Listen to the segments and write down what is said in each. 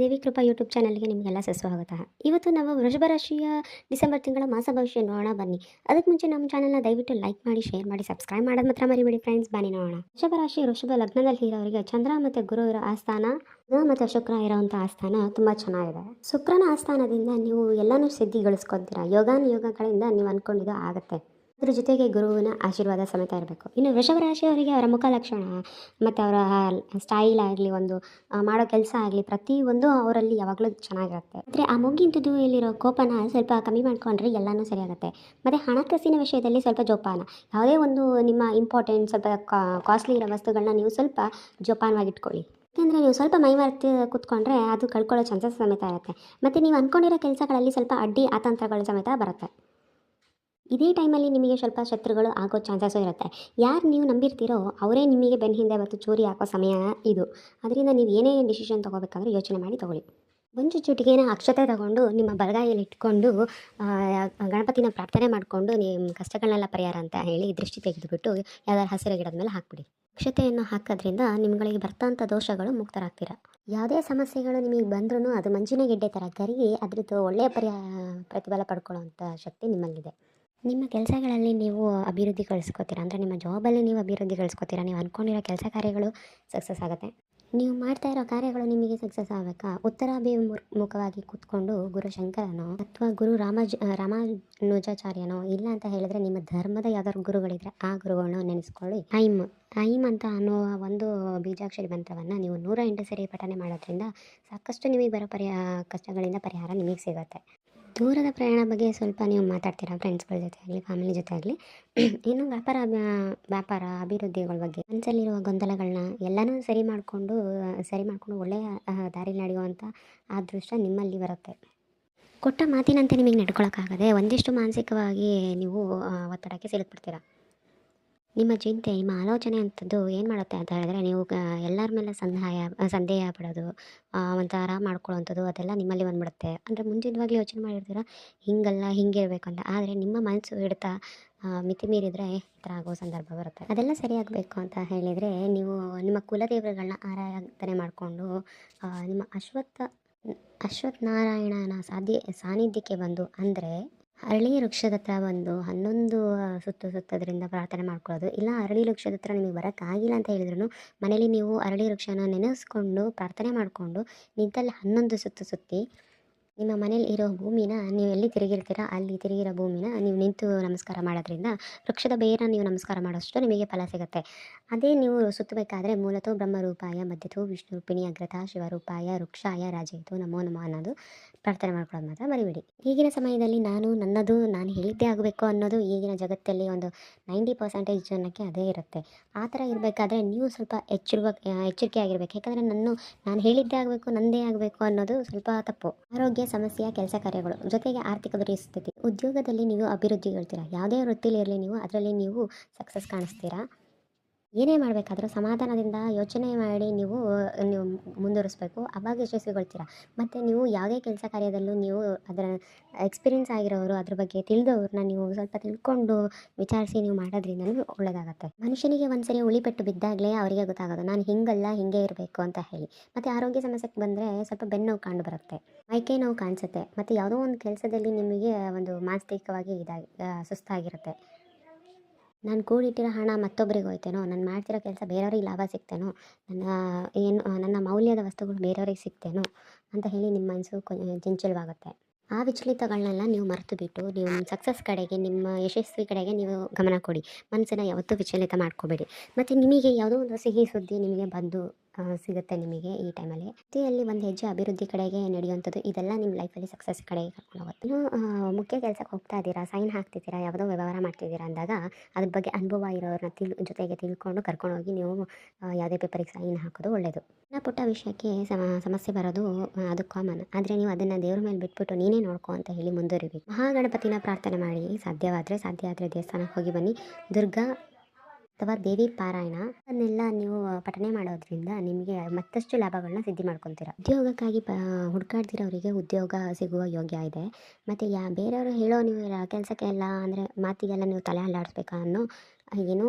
ದೇವಿ ಕೃಪಾ YouTube ಚಾನಲ್ಗೆ ನಿಮಗೆಲ್ಲ ಸುಸ್ವಾಗತ. ಇವತ್ತು ನಾವು ವೃಷಭ ರಾಶಿಯ ಡಿಸೆಂಬರ್ ತಿಂಗಳ ಮಾಸ ಭವಿಷ್ಯ ನೋಡೋಣ ಬನ್ನಿ. ಅದಕ್ಕೆ ಮುಂಚೆ ನಮ್ಮ ಚಾನಲ್ನ ದಯವಿಟ್ಟು ಲೈಕ್ ಮಾಡಿ, ಶೇರ್ ಮಾಡಿ, ಸಬ್ಸ್ಕ್ರೈಬ್ ಮಾಡೋದು ಮಾತ್ರ ಮರಿಬೇಡಿ ಫ್ರೆಂಡ್ಸ್. ಬನ್ನಿ ನೋಡೋಣ. ವೃಷಭ ರಾಶಿ ವೃಷಭ ಲಗ್ನದಲ್ಲಿ ಇರೋರಿಗೆ ಚಂದ್ರ ಮತ್ತು ಗುರು ಇರೋ ಆಸ್ಥಾನ, ಬುಧ ಮತ್ತು ಶುಕ್ರ ಇರೋವಂಥ ಆಸ್ಥಾನ ತುಂಬ ಚೆನ್ನಾಗಿದೆ. ಶುಕ್ರನ ಆಸ್ಥಾನದಿಂದ ನೀವು ಎಲ್ಲನೂ ಸಿದ್ಧಿಗಳಿಸ್ಕೊತೀರಾ. ಯೋಗಗಳಿಂದ ನೀವು ಅಂದ್ಕೊಂಡಿದ್ದು ಆಗುತ್ತೆ. ಅದ್ರ ಜೊತೆಗೆ ಗುರುವಿನ ಆಶೀರ್ವಾದ ಸಮೇತ ಇರಬೇಕು. ಇನ್ನು ವೃಷಭ ರಾಶಿಯವರಿಗೆ ಅವರ ಮುಖ ಲಕ್ಷಣ ಮತ್ತು ಅವರ ಸ್ಟೈಲ್ ಆಗಲಿ, ಒಂದು ಮಾಡೋ ಕೆಲಸ ಆಗಲಿ, ಪ್ರತಿಯೊಂದು ಅವರಲ್ಲಿ ಯಾವಾಗಲೂ ಚೆನ್ನಾಗಿರುತ್ತೆ. ಆದರೆ ಆ ಮೂಗಿನ ತುದಿಯಲ್ಲಿರೋ ಕೋಪನ ಸ್ವಲ್ಪ ಕಮ್ಮಿ ಮಾಡ್ಕೊಂಡ್ರೆ ಎಲ್ಲನೂ ಸರಿಯಾಗುತ್ತೆ. ಮತ್ತು ಹಣಕಾಸಿನ ವಿಷಯದಲ್ಲಿ ಸ್ವಲ್ಪ ಜೋಪಾನ. ಯಾವುದೇ ಒಂದು ನಿಮ್ಮ ಇಂಪಾರ್ಟೆಂಟ್ ಸ್ವಲ್ಪ ಕಾಸ್ಟ್ಲಿ ಇರೋ ವಸ್ತುಗಳನ್ನ ನೀವು ಸ್ವಲ್ಪ ಜೋಪಾನವಾಗಿಟ್ಕೊಳ್ಳಿ. ಯಾಕೆಂದರೆ ನೀವು ಸ್ವಲ್ಪ ಮೈ ಮರೆತು ಕೂತ್ಕೊಂಡ್ರೆ ಅದು ಕಳ್ಕೊಳ್ಳೋ ಚಾನ್ಸಸ್ ಸಮೇತ ಇರುತ್ತೆ. ಮತ್ತು ನೀವು ಅಂದ್ಕೊಂಡಿರೋ ಕೆಲಸಗಳಲ್ಲಿ ಸ್ವಲ್ಪ ಅಡ್ಡಿ ಆತಂತ್ರಗಳು ಸಮೇತ ಬರುತ್ತೆ. ಇದೇ ಟೈಮಲ್ಲಿ ನಿಮಗೆ ಸ್ವಲ್ಪ ಶತ್ರುಗಳು ಆಗೋ ಚಾನ್ಸಸ್ಸು ಇರುತ್ತೆ. ಯಾರು ನೀವು ನಂಬಿರ್ತೀರೋ ಅವರೇ ನಿಮಗೆ ಬೆನ್ನ ಹಿಂದೆ ಮತ್ತು ಚೂರಿ ಹಾಕೋ ಸಮಯ ಇದು. ಅದರಿಂದ ನೀವು ಏನೇ ಡಿಸಿಷನ್ ತೊಗೋಬೇಕಾದ್ರೂ ಯೋಚನೆ ಮಾಡಿ ತೊಗೊಳ್ಳಿ. ಒಂದು ಚುಟಿಗೆನ ಅಕ್ಷತೆ ತಗೊಂಡು ನಿಮ್ಮ ಬಲಗೈಯಲ್ಲಿ ಇಟ್ಕೊಂಡು ಗಣಪತಿನ ಪ್ರಾರ್ಥನೆ ಮಾಡಿಕೊಂಡು ನಿಮ್ಮ ಕಷ್ಟಗಳನ್ನೆಲ್ಲ ಪರಿಹಾರ ಅಂತ ಹೇಳಿ ದೃಷ್ಟಿ ತೆಗೆದುಬಿಟ್ಟು ಯಾವ್ದಾದ್ರು ಹಸಿರು ಗಿಡದ ಮೇಲೆ ಹಾಕ್ಬಿಡಿ. ಅಕ್ಷತೆಯನ್ನು ಹಾಕೋದ್ರಿಂದ ನಿಮಗೆ ಬರ್ತಂಥ ದೋಷಗಳು ಮುಕ್ತರಾಗ್ತೀರ. ಯಾವುದೇ ಸಮಸ್ಯೆಗಳು ನಿಮಗೆ ಬಂದ್ರೂ ಅದು ಮಂಜಿನ ಗೆಡ್ಡೆ ಥರ ಕರಗಿ ಅದ್ರದ್ದು ಒಳ್ಳೆಯ ಪ್ರತಿಫಲ ಪಡ್ಕೊಳ್ಳೋವಂಥ ಶಕ್ತಿ ನಿಮ್ಮಲ್ಲಿದೆ. ನಿಮ್ಮ ಕೆಲಸಗಳಲ್ಲಿ ನೀವು ಅಭಿವೃದ್ಧಿ ಗಳಿಸ್ಕೋತೀರ. ಅಂದರೆ ನಿಮ್ಮ ಜಾಬಲ್ಲಿ ನೀವು ಅಭಿವೃದ್ಧಿ ಗಳಿಸ್ಕೋತೀರ. ನೀವು ಅಂದ್ಕೊಂಡಿರೋ ಕೆಲಸ ಕಾರ್ಯಗಳು ಸಕ್ಸಸ್ ಆಗುತ್ತೆ. ನೀವು ಮಾಡ್ತಾ ಇರೋ ಕಾರ್ಯಗಳು ನಿಮಗೆ ಸಕ್ಸಸ್ ಆಗಬೇಕಾ, ಉತ್ತರಾಭಿಮುಖವಾಗಿ ಕೂತ್ಕೊಂಡು ಗುರು ಶಂಕರನೋ ಅಥವಾ ಗುರು ರಾಮಾನುಜಾಚಾರ್ಯನೋ ಇಲ್ಲ ಅಂತ ಹೇಳಿದ್ರೆ ನಿಮ್ಮ ಧರ್ಮದ ಯಾವ್ದಾದ್ರು ಗುರುಗಳಿದ್ರೆ ಆ ಗುರುಗಳನ್ನ ನೆನೆಸ್ಕೊಳ್ಳಿ. ಐಮ್ ಅಂತ ಅನ್ನೋ ಒಂದು ಬೀಜಾಕ್ಷರಿ ಮಂತ್ರವನ್ನು ನೀವು 108 ಸರಿ ಪಠನೆ ಮಾಡೋದ್ರಿಂದ ಸಾಕಷ್ಟು ನಿಮಗೆ ಬರೋ ಕಷ್ಟಗಳಿಂದ ಪರಿಹಾರ ನಿಮಗೆ ಸಿಗುತ್ತೆ. ದೂರದ ಪ್ರಯಾಣ ಬಗ್ಗೆ ಸ್ವಲ್ಪ ನೀವು ಮಾತಾಡ್ತೀರಾ ಫ್ರೆಂಡ್ಸ್ಗಳ ಜೊತೆ ಆಗಲಿ, ಫ್ಯಾಮಿಲಿ ಜೊತೆ ಆಗಲಿ. ಇನ್ನು ವ್ಯಾಪಾರ ಅಭಿವೃದ್ಧಿಗಳ ಬಗ್ಗೆ ಮನಸ್ಸಲ್ಲಿರುವ ಗೊಂದಲಗಳನ್ನ ಎಲ್ಲನೂ ಸರಿ ಮಾಡಿಕೊಂಡು ಒಳ್ಳೆಯ ದಾರಿ ನಡೆಯುವಂಥ ಅದೃಷ್ಟ ನಿಮ್ಮಲ್ಲಿ ಬರುತ್ತೆ. ಕೊಟ್ಟ ಮಾತಿನಂತೆ ನಿಮಗೆ ನಡ್ಕೊಳಕ್ಕಾಗದೆ ಒಂದಿಷ್ಟು ಮಾನಸಿಕವಾಗಿ ನೀವು ಒತ್ತಡಕ್ಕೆ ಸಿಲುಕ್ಬಿಡ್ತೀರಾ. ನಿಮ್ಮ ಚಿಂತೆ, ನಿಮ್ಮ ಆಲೋಚನೆ ಅಂಥದ್ದು ಏನು ಮಾಡುತ್ತೆ ಅಂತ ಹೇಳಿದ್ರೆ ನೀವು ಎಲ್ಲರ ಮೇಲೆ ಸಂದೇಹ ಪಡೋದು, ಒಂಥರ ಮಾಡ್ಕೊಳ್ಳೋವಂಥದ್ದು ಅದೆಲ್ಲ ನಿಮ್ಮಲ್ಲಿ ಬಂದ್ಬಿಡುತ್ತೆ. ಅಂದರೆ ಮುಂಚಿತವಾಗ್ಲೂ ಯೋಚನೆ ಮಾಡಿರ್ತೀರ ಹಿಂಗಲ್ಲ ಹಿಂಗೆ ಇರಬೇಕು ಅಂತ. ಆದರೆ ನಿಮ್ಮ ಮನಸ್ಸು ಹಿಡಿತ ಮಿತಿ ಮೀರಿದರೆ ಈ ಥರ ಆಗೋ ಸಂದರ್ಭ ಬರುತ್ತೆ. ಅದೆಲ್ಲ ಸರಿಯಾಗಬೇಕು ಅಂತ ಹೇಳಿದರೆ ನೀವು ನಿಮ್ಮ ಕುಲದೇವರುಗಳನ್ನ ಆರಾಧನೆ ಮಾಡಿಕೊಂಡು ನಿಮ್ಮ ಅಶ್ವತ್ಥ ನಾರಾಯಣನ ಸಾನ್ನಿಧ್ಯಕ್ಕೆ ಬಂದು, ಅಂದರೆ ಅರಳಿ ವೃಕ್ಷದ ಹತ್ರ ಬಂದು 11 ಸುತ್ತು ಸುತ್ತೋದ್ರಿಂದ ಪ್ರಾರ್ಥನೆ ಮಾಡ್ಕೊಳ್ಳೋದು. ಇಲ್ಲ ಅರಳಿ ವೃಕ್ಷದ ಹತ್ರ ನಿಮಗೆ ಬರೋಕ್ಕಾಗಿಲ್ಲ ಅಂತ ಹೇಳಿದ್ರು ಮನೇಲಿ ನೀವು ಅರಳಿ ವೃಕ್ಷನ ನೆನೆಸ್ಕೊಂಡು ಪ್ರಾರ್ಥನೆ ಮಾಡಿಕೊಂಡು ನಿಂತಲ್ಲಿ 11 ಸುತ್ತು ಸುತ್ತಿ ನಿಮ್ಮ ಮನೇಲಿ ಇರೋ ಭೂಮಿನ ನೀವು ಎಲ್ಲಿ ತಿರುಗಿರ್ತೀರ ಅಲ್ಲಿ ತಿರುಗಿರೋ ಭೂಮಿನ ನೀವು ನಿಂತು ನಮಸ್ಕಾರ ಮಾಡೋದ್ರಿಂದ ವೃಕ್ಷದ ಬೇರನ್ನ ನೀವು ನಮಸ್ಕಾರ ಮಾಡೋಷ್ಟು ನಿಮಗೆ ಫಲ ಸಿಗುತ್ತೆ. ಅದೇ ನೀವು ಸುತ್ತಬೇಕಾದ್ರೆ ಮೂಲತಃ ಬ್ರಹ್ಮರೂಪಾಯ ಮಧ್ಯತೋ ವಿಷ್ಣುರೂಪಿಣಿ ಅಗ್ರತ ಶಿವರೂಪಾಯ ವೃಕ್ಷಾಯ ರಾಜಯಿತು ನಮೋ ನಮಃ ಅನ್ನೋದು ಪ್ರಾರ್ಥನೆ ಮಾಡ್ಕೊಳ್ಳೋದು ಮಾತ್ರ ಮರಿಬೇಡಿ. ಈಗಿನ ಸಮಯದಲ್ಲಿ ನಾನು ಹೇಳಿದ್ದೇ ಆಗಬೇಕು ಅನ್ನೋದು ಈಗಿನ ಜಗತ್ತಲ್ಲಿ ಒಂದು 90% ಜನಕ್ಕೆ ಅದೇ ಇರುತ್ತೆ. ಆ ಥರ ಇರಬೇಕಾದ್ರೆ ನೀವು ಸ್ವಲ್ಪ ಎಚ್ಚರಿಕೆ ಆಗಿರ್ಬೇಕು. ಯಾಕಂದರೆ ನಾನು ಹೇಳಿದ್ದೇ ಆಗಬೇಕು, ನನ್ನದೇ ಆಗಬೇಕು ಅನ್ನೋದು ಸ್ವಲ್ಪ ತಪ್ಪು. ಆರೋಗ್ಯ ಸಮಸ್ಯೆ, ಕೆಲಸ ಕಾರ್ಯಗಳು, ಜೊತೆಗೆ ಆರ್ಥಿಕ ಪರಿಸ್ಥಿತಿ, ಉದ್ಯೋಗದಲ್ಲಿ ನೀವು ಅಭಿವೃದ್ಧಿಗೊಳ್ತೀರಾ. ಯಾವುದೇ ವೃತ್ತಿಲಿ ಇರಲಿ ನೀವು ಅದರಲ್ಲಿ ನೀವು ಸಕ್ಸಸ್ ಕಾಣಿಸ್ತೀರಾ. ಏನೇ ಮಾಡಬೇಕಾದ್ರೂ ಸಮಾಧಾನದಿಂದ ಯೋಚನೆ ಮಾಡಿ ನೀವು ಮುಂದುವರಿಸ್ಬೇಕು. ಆವಾಗ ಯಶಸ್ವಿಗೊಳ್ತೀರಾ. ಮತ್ತು ನೀವು ಯಾವುದೇ ಕೆಲಸ ಕಾರ್ಯದಲ್ಲೂ ನೀವು ಅದರ ಎಕ್ಸ್ಪೀರಿಯೆನ್ಸ್ ಆಗಿರೋರು, ಅದ್ರ ಬಗ್ಗೆ ತಿಳಿದವ್ರನ್ನ ನೀವು ಸ್ವಲ್ಪ ತಿಳ್ಕೊಂಡು ವಿಚಾರಿಸಿ ನೀವು ಮಾಡೋದ್ರಿಂದಲೂ ಒಳ್ಳೆಯದಾಗತ್ತೆ. ಮನುಷ್ಯನಿಗೆ ಒಂದ್ಸರಿ ಉಳಿಪೆಟ್ಟು ಬಿದ್ದಾಗಲೇ ಅವರಿಗೆ ಗೊತ್ತಾಗೋದು ನಾನು ಹಿಂಗಲ್ಲ ಹಿಂಗೆ ಇರಬೇಕು ಅಂತ ಹೇಳಿ. ಮತ್ತು ಆರೋಗ್ಯ ಸಮಸ್ಯೆಗೆ ಬಂದರೆ ಸ್ವಲ್ಪ ಬೆನ್ನು ನೋವು ಕಂಡು ಬರುತ್ತೆ, ಮೈಕೈ ನೋವು ಕಾಣಿಸುತ್ತೆ. ಮತ್ತು ಯಾವುದೋ ಒಂದು ಕೆಲಸದಲ್ಲಿ ನಿಮಗೆ ಒಂದು ಮಾನಸಿಕವಾಗಿ ಸುಸ್ತಾಗಿರುತ್ತೆ. ನಾನು ಕೂಡಿಟ್ಟಿರೋ ಹಣ ಮತ್ತೊಬ್ಬರಿಗೆ ಹೋಯ್ತೇನೋ, ನಾನು ಮಾಡ್ತಿರೋ ಕೆಲಸ ಬೇರೆಯವ್ರಿಗೆ ಲಾಭ ಸಿಗ್ತೇನೋ, ನನ್ನ ಮೌಲ್ಯದ ವಸ್ತುಗಳು ಬೇರೆಯವ್ರಿಗೆ ಸಿಗ್ತೇನೋ ಅಂತ ಹೇಳಿ ನಿಮ್ಮ ಮನಸ್ಸು ಚಂಚಲವಾಗುತ್ತೆ. ಆ ವಿಚಲಿತಗಳನ್ನೆಲ್ಲ ನೀವು ಮರೆತು ಬಿಟ್ಟು ನೀವು ಸಕ್ಸಸ್ ಕಡೆಗೆ, ನಿಮ್ಮ ಯಶಸ್ವಿ ಕಡೆಗೆ ನೀವು ಗಮನ ಕೊಡಿ. ಮನಸ್ಸನ್ನು ಯಾವತ್ತೂ ವಿಚಲಿತ ಮಾಡ್ಕೋಬೇಡಿ. ಮತ್ತು ನಿಮಗೆ ಯಾವುದೋ ಒಂದು ಸಿಹಿ ಸುದ್ದಿ ನಿಮಗೆ ಬಂದು ಸಿಗುತ್ತೆ ನಿಮಗೆ ಈ ಟೈಮಲ್ಲಿ. ಜೊತೆಯಲ್ಲಿ ಒಂದು ಹೆಜ್ಜೆ ಅಭಿವೃದ್ಧಿ ಕಡೆಗೆ ನಡೆಯುವಂಥದ್ದು. ಇದೆಲ್ಲ ನಿಮ್ಮ ಲೈಫಲ್ಲಿ ಸಕ್ಸಸ್ ಕಡೆಗೆ ಕರ್ಕೊಂಡು ಹೋಗುತ್ತೆ. ಇನ್ನು ಮುಖ್ಯ ಕೆಲಸಕ್ಕೆ ಹೋಗ್ತಾ ಇದ್ದೀರಾ, ಸೈನ್ ಹಾಕ್ತಿದ್ದೀರಾ, ಯಾವುದೋ ವ್ಯವಹಾರ ಮಾಡ್ತಿದ್ದೀರಾ ಅಂದಾಗ ಅದ್ರ ಬಗ್ಗೆ ಅನುಭವ ಇರೋರನ್ನ ಜೊತೆಗೆ ತಿಳ್ಕೊಂಡು ಕರ್ಕೊಂಡೋಗಿ ನೀವು ಯಾವುದೇ ಪೇಪರಿಗೆ ಸೈನ್ ಹಾಕೋದು ಒಳ್ಳೆಯದು. ಸಣ್ಣ ಪುಟ್ಟ ವಿಷಯಕ್ಕೆ ಸಮಸ್ಯೆ ಬರೋದು ಅದು ಕಾಮನ್. ಆದರೆ ನೀವು ಅದನ್ನು ದೇವ್ರ ಮೇಲೆ ಬಿಟ್ಬಿಟ್ಟು ನೀನೇ ನೋಡ್ಕೊ ಅಂತ ಹೇಳಿ ಮುಂದುವರಿಬೇಕು. ಮಹಾಗಣಪತಿನ ಪ್ರಾರ್ಥನೆ ಮಾಡಿ, ಸಾಧ್ಯ ಆದರೆ ದೇವಸ್ಥಾನಕ್ಕೆ ಹೋಗಿ ಬನ್ನಿ. ದುರ್ಗಾ ಅಥವಾ ದೇವಿ ಪಾರಾಯಣ ಅದನ್ನೆಲ್ಲ ನೀವು ಪಠನೆ ಮಾಡೋದ್ರಿಂದ ನಿಮಗೆ ಮತ್ತಷ್ಟು ಲಾಭಗಳನ್ನ ಸಿದ್ಧಿ ಮಾಡ್ಕೊತೀರ. ಉದ್ಯೋಗಕ್ಕಾಗಿ ಹುಡುಕಾಡ್ತಿರೋರಿಗೆ ಉದ್ಯೋಗ ಸಿಗುವ ಯೋಗ್ಯ ಇದೆ. ಮತ್ತು ಬೇರೆಯವರು ಹೇಳೋ ನೀವು ಕೆಲಸಕ್ಕೆ ಎಲ್ಲ ಅಂದರೆ ಮಾತಿಗೆಲ್ಲ ನೀವು ತಲೆ ಅಲ್ಲಾಡಿಸ್ಬೇಕಾ ಅನ್ನೋ ಏನೂ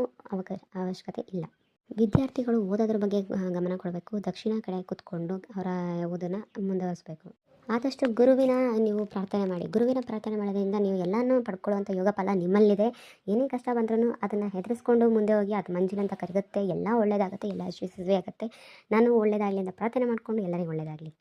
ಅವಶ್ಯಕತೆ ಇಲ್ಲ. ವಿದ್ಯಾರ್ಥಿಗಳು ಓದೋದ್ರ ಬಗ್ಗೆ ಗಮನ ಕೊಡಬೇಕು. ದಕ್ಷಿಣ ಕಡೆ ಕೂತ್ಕೊಂಡು ಅವರ ಓದನ್ನು ಮುಂದುವರಿಸಬೇಕು. ಆದಷ್ಟು ಗುರುವಿನ ನೀವು ಪ್ರಾರ್ಥನೆ ಮಾಡಿ. ಗುರುವಿನ ಪ್ರಾರ್ಥನೆ ಮಾಡೋದ್ರಿಂದ ನೀವು ಎಲ್ಲನೂ ಪಡ್ಕೊಳ್ಳುವಂಥ ಯೋಗ ಫಲ ನಿಮ್ಮಲ್ಲಿದೆ. ಏನೇ ಕಷ್ಟ ಬಂದ್ರೂ ಅದನ್ನು ಹೆದರಿಸ್ಕೊಂಡು ಮುಂದೆ ಹೋಗಿ ಅದು ಮಂಜಿನಂತ ಕರಗುತ್ತೆ. ಎಲ್ಲ ಒಳ್ಳೆಯದಾಗುತ್ತೆ, ಎಲ್ಲ ಯಶಸ್ವಿ ಆಗುತ್ತೆ. ನಾನು ಒಳ್ಳೆಯದಾಗಲಿ ಅಂತ ಪ್ರಾರ್ಥನೆ ಮಾಡಿಕೊಂಡು ಎಲ್ಲರಿಗೂ ಒಳ್ಳೆಯದಾಗಲಿ.